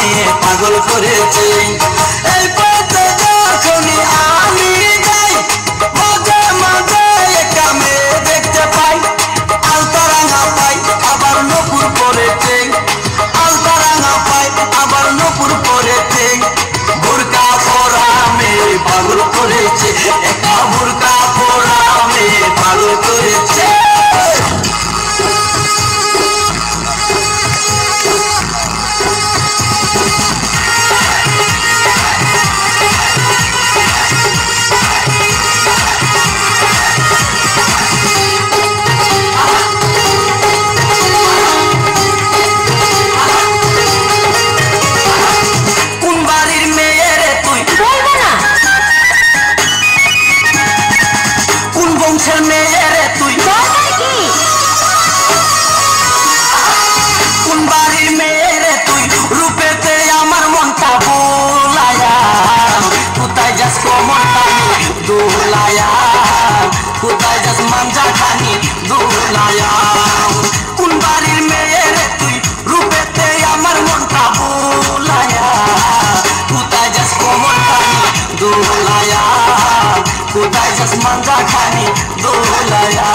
নিয়ে পাগল করেছে। এই পথে যখনই আমি যাই মাঝে মাঝে একটা মেয়ে দেখতে পাই, আলতা রাঙা পাই আবার নপুর পরেছে, আলতা রাঙা পাই আবার নপুর পরেছে। বোরকা পরা মেয়ে পাগল করেছে, একটা বোরকা পরা মেয়ে পাগল করেছে। মেয়েরে তুই কোন বাড়ির মেয়েরে তুই, রূপেতে আমার মনটা বোলায়া, কোথায় যাস কোমর টানি দোলায়া, কোথায় যাস মাঞ্জা খানি দোলায়া। কোন বাড়ির মেয়েরে তুই, রূপেতে আমার মনটা বোলায়া, কোথায় যাস কোমর টানি দোলায়া, কোথায় যাস মাঞ্জা খানি দোলায়া।